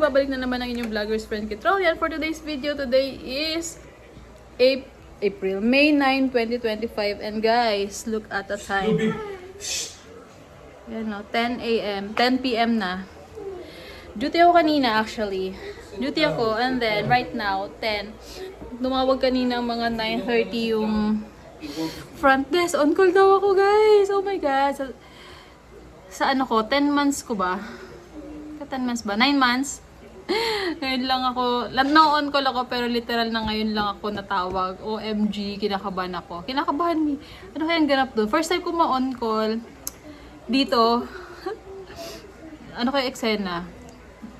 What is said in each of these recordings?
babalik na naman ang inyong vlogger's friend Kitrolian. For today's video, today is May 9, 2025. And guys, look at the time. Yan o, 10 a.m. 10 p.m. na. Duty ako kanina actually. Duty ako and then right now, 10. Tumawag kanina mga 9:30 yung front desk. On call daw ako guys. Oh my God. Sa ano ko, 10 months ko ba? 10 months ba? 9 months? Ngayon lang ako, on call ako pero literal na ngayon lang ako natawag. OMG, kinakabahan ako. Kinakabahan ni. Ano kayang ganap doon? First time ko ma-on call dito. Ano kaya eksena?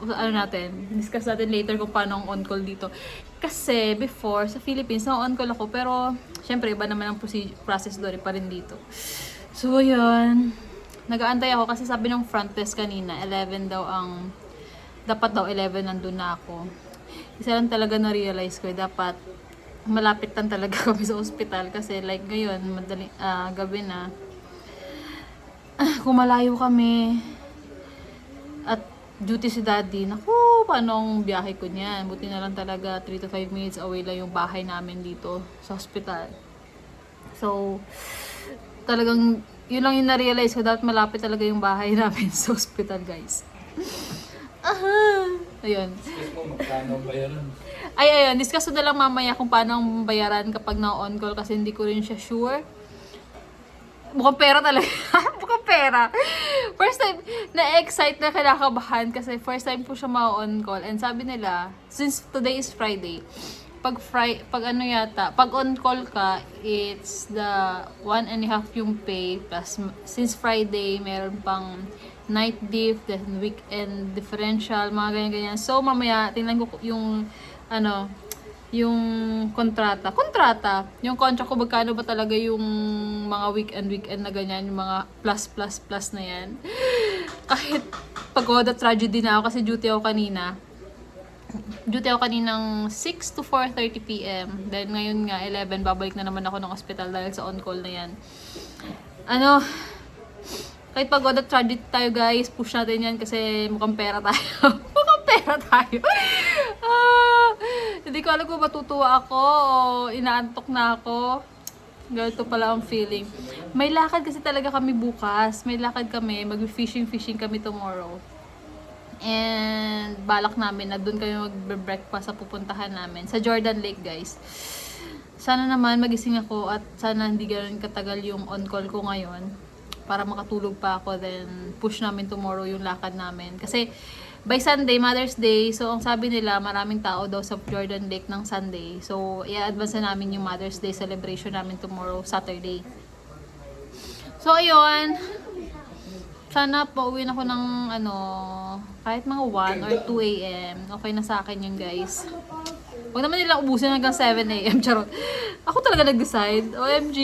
Ano natin? Discuss natin later kung paano ang on call dito. Kasi before sa Philippines, na-on call ako pero syempre iba naman ang process doon pa rin dito. So ayun. Nag-aantay ako kasi sabi ng front desk kanina, 11 daw ang, dapat daw 11 nandun na ako. Isa lang talaga na-realize ko, dapat malapit lang talaga kami sa ospital kasi like ngayon, gabi na. Kung malayo kami at duty si daddy, naku, paano ang biyahe ko niyan? Buti na lang talaga 3 to 5 minutes away lang yung bahay namin dito sa ospital. So, talagang yun lang yung na-realize ko, dapat malapit talaga yung bahay namin sa hospital, guys. Ayun. Discuss mo magkano ang bayaran. Ayun. Discuss ko na lang mamaya kung paano ang bayaran kapag na-on call kasi hindi ko rin siya sure. Mukhang pera talaga. Mukhang pera. First time, na-excite na kinakabahan kasi first time po siya ma-on call. And sabi nila, since today is Friday, pag ano yata, pag on call ka, it's the 1.5 yung pay plus since Friday meron pang night diff, then weekend differential, mga ganyan-ganyan. So mamaya tingnan ko yung ano, yung kontrata, yung contract ko magkano ba talaga yung mga weekend na ganyan, yung mga plus na yan. Kahit pagod at tragedy na ako kasi duty ako kaninang 6 to 4:30 p.m. Dahil ngayon nga 11, babalik na naman ako ng ospital dahil sa on-call na yan. Ano, kahit pagod at tragedy tayo guys, push natin yan kasi mukhang pera tayo. Mukhang pera tayo. Hindi ko alam kung matutuwa ako o inaantok na ako. Ganito pala ang feeling. May lakad kasi talaga kami bukas. May lakad kami, mag-fishing kami tomorrow. And balak namin na doon kami magbe-breakfast sa pupuntahan namin sa Jordan Lake guys. Sana naman magising ako at sana hindi ganoon katagal yung on-call ko ngayon para makatulog pa ako, then push namin tomorrow yung lakad namin. Kasi by Sunday, Mother's Day, so ang sabi nila maraming tao daw sa Jordan Lake ng Sunday. So i-advance na namin yung Mother's Day celebration namin tomorrow, Saturday. So ayun, sana pauwi ako ng ano, kahit mga 1 or 2 a.m. Okay na sa akin yun guys. Huwag naman nila ubusin hanggang 7 a.m. Charot. Ako talaga nag-decide. OMG.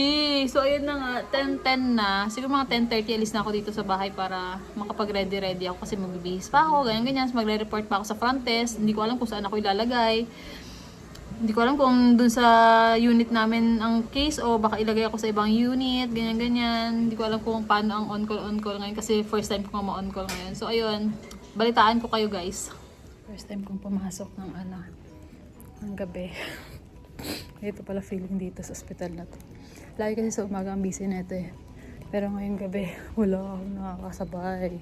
So ayun na nga, 10 na. Siguro mga 10:30 alis na ako dito sa bahay para makapag-ready ako kasi magbibihis pa ako. Ganyan. So magre-report pa ako sa front desk. Hindi ko alam kung saan ako ilalagay. Hindi ko alam kung dun sa unit namin ang case o baka ilagay ako sa ibang unit, ganyan-ganyan. Hindi ko alam kung paano ang on-call ngayon kasi first time ko nga ma-on-call ngayon. So ayun, balitaan ko kayo guys. First time kong pumasok ng ng gabi. Ito pala feeling dito sa ospital na to. Lagi kasi sa umaga ang busy na ito eh. Pero ngayong gabi, wala akong nakakasabay.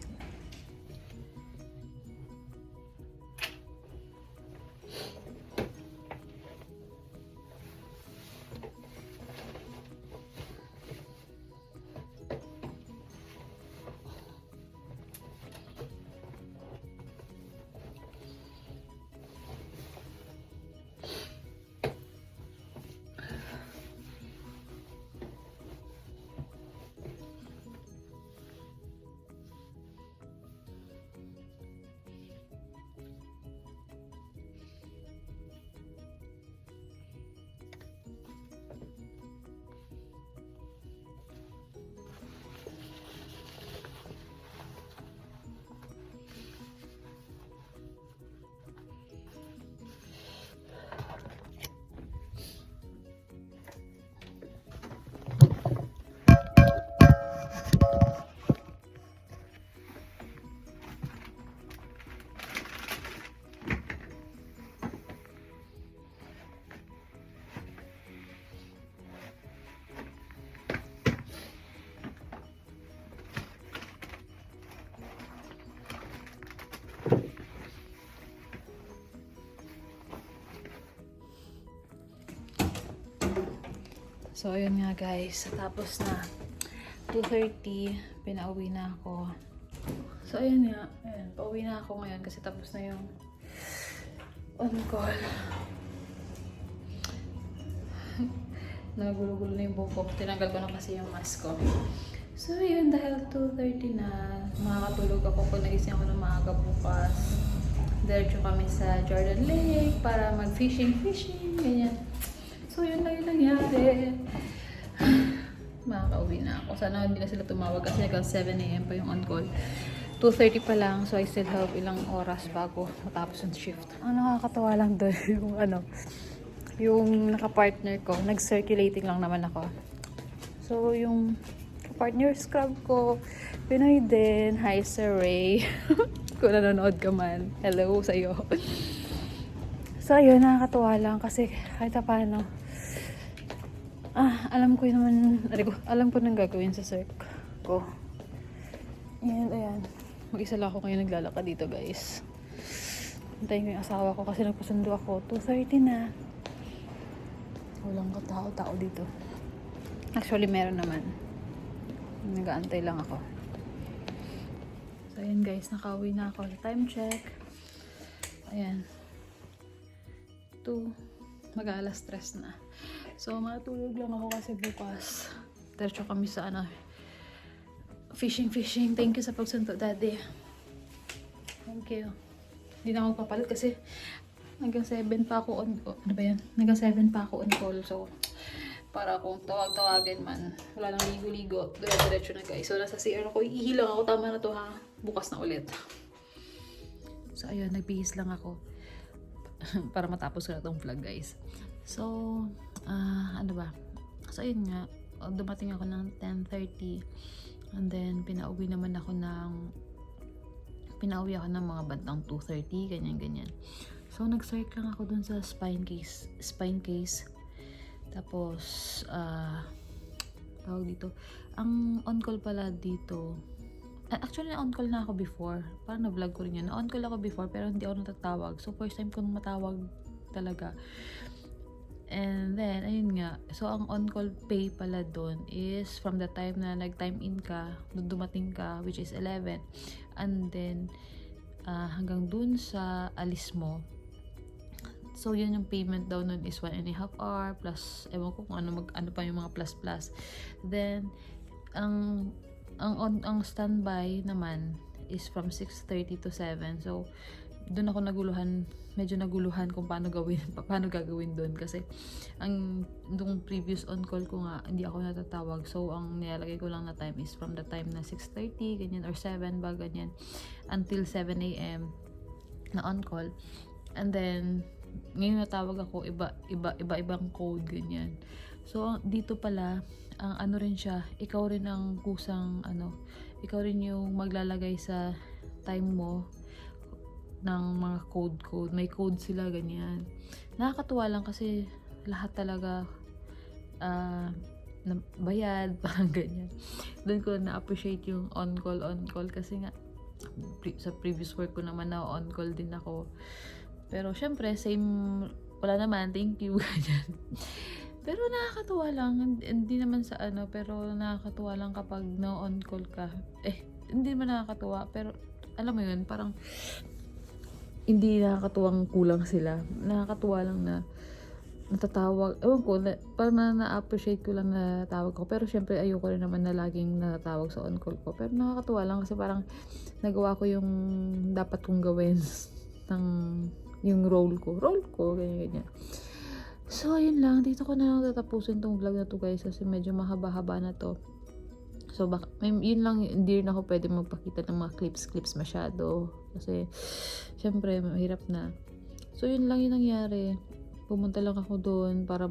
So, ayun nga guys. Tapos na 2:30, pinauwi na ako. So, ayun nga. Ayun, pauwi na ako ngayon kasi tapos na yung on call. Nagulo-gulo na yung buhok ko. Tinanggal ko na kasi yung mask ko. So, yun, dahil 2:30 na, makakatulog ako pag nagising ako ng maaga bukas. Diretso kami sa Jordan Lake para mag-fishing, ganyan. So, yun lang yung nangyari. Makakauwi na ako. Sana hindi na sila tumawag kasi hanggang 7 AM pa yung on-call. 2:30 pa lang, so I still have ilang oras bago matapos yung shift. Ang nakakatawa lang doon, yung naka-partner ko, nag-circulating lang naman ako. So, yung partner scrub ko, Pinoy din. Hi, Sir Ray. Kung nanonood ka man. Hello sa'yo. So, ayun, nakakatuwa lang kasi kahit paano. Alam ko yun naman, alam ko nang gagawin sa circ ko. Ayan. Mag-isa lang ako ngayon naglalakad dito, guys. Hintayin ko yung asawa ko kasi nagpasundo ako. 2:30 na. Walang katao-tao dito. Actually, meron naman. Nag-aantay lang ako. So, ayan guys, nakauwi na ako. Time check. Ayan. 2. Mag-aalas 3 na. So, matulog lang ako kasi bukas. Diretso kami sa fishing. Thank you sa pagsunto, Daddy. Thank you. Hindi na ako papalit kasi hanggang 7 pa ako on call. Ano ba yan? Hanggang 7 pa ako on call. So, para kung tawag-tawagin man, wala nang ligo-ligo, diretso na guys. So, nasa CR ako, ihilang ako, tama na to ha, bukas na ulit. So, ayun, nagbihis lang ako para matapos ko na tong vlog guys. So, ano ba? So, ayun nga, dumating ako ng 10:30 and then pinauwi ako ng mga bandang 2:30, ganyan. So, nag-circ lang ako dun sa spine case. Tapos, tawag dito. Ang on-call pala dito, actually na-on-call na ako before. Parang na-vlog ko rin yun. Na-on-call ako before pero hindi ako natatawag. So, first time kong matawag talaga. And then, ayun nga. So, ang on-call pay pala doon is from the time na nag-time in ka, nung dumating ka, which is 11. And then, hanggang dun sa alis mo. So, yun yung payment daw nun is 1.5 hour plus, ewan ko kung ano pa yung mga plus. Then, ang standby naman is from 6:30 to 7. So, doon ako medyo naguluhan kung paano gagawin doon kasi nung previous on call ko nga hindi ako natatawag. So, ang nilalagay ko lang na time is from the time na 6:30 ganyan or 7 ba ganyan until 7 AM na on call. And then ngayon natawag ako, iba-ibang code, ganyan. So, dito pala, ang rin siya, ikaw rin ang ikaw rin yung maglalagay sa time mo ng mga code. May code sila, ganyan. Nakakatuwa lang kasi lahat talaga bayad, parang ganyan. Doon ko na-appreciate yung on-call kasi nga, sa previous work ko naman na on-call din ako. Pero syempre, wala naman, thank you, ganyan. Pero nakakatuwa lang, hindi naman sa pero nakakatuwa lang kapag na-on-call ka. Hindi naman nakakatuwa, pero alam mo yun, parang hindi nakakatuwang kulang sila. Nakakatuwa lang na natatawag. Ewan ko, parang na-appreciate ko lang na tawag ko. Pero syempre, ayoko rin naman na laging natatawag sa on-call ko. Pero nakakatuwa lang kasi parang nagawa ko yung dapat kong gawin ng yung role ko, ganyan. So, ayun lang. Dito ko na lang tatapusin tong vlog na to guys kasi medyo mahaba-haba na to. So, yun lang, hindi rin ako pwede magpakita ng mga clips masyado. Kasi, syempre, mahirap na. So, yun lang yung nangyari. Pumunta lang ako doon para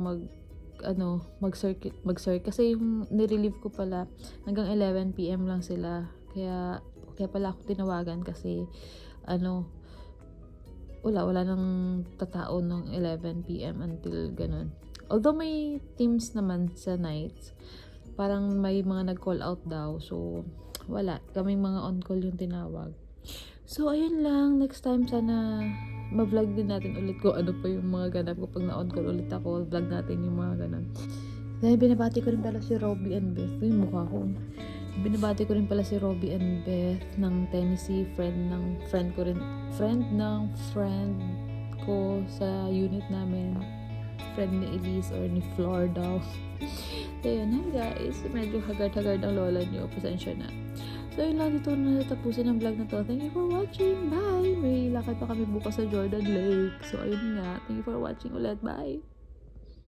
mag-circuit. Kasi yung nirelieve ko pala, hanggang 11 PM lang sila. Kaya pala ako tinawagan kasi, wala nang tatao ng 11 PM until ganun. Although may teams naman sa nights, parang may mga nag-call out daw. So, wala. Kaming mga on-call yung tinawag. So, ayun lang. Next time, sana ma-vlog din natin ulit ko ano pa yung mga ganap ko pag na-on-call ulit ako. Vlog natin yung mga ganap. Dahil binabati ko rin pala si Robbie and Beth. Yung mukha ko. Binabati ko rin pala si Robbie and Beth ng Tennessee, friend ko sa unit namin. Friend ni Elise or ni Flor daw. So yun, hi guys. Medyo hagard-hagard ang lola niyo. Pasensya na. So yun lang, dito na natapusin ang vlog na to. Thank you for watching. Bye! May lakad pa kami bukas sa Jordan Lake. So ayun nga. Thank you for watching ulit. Bye!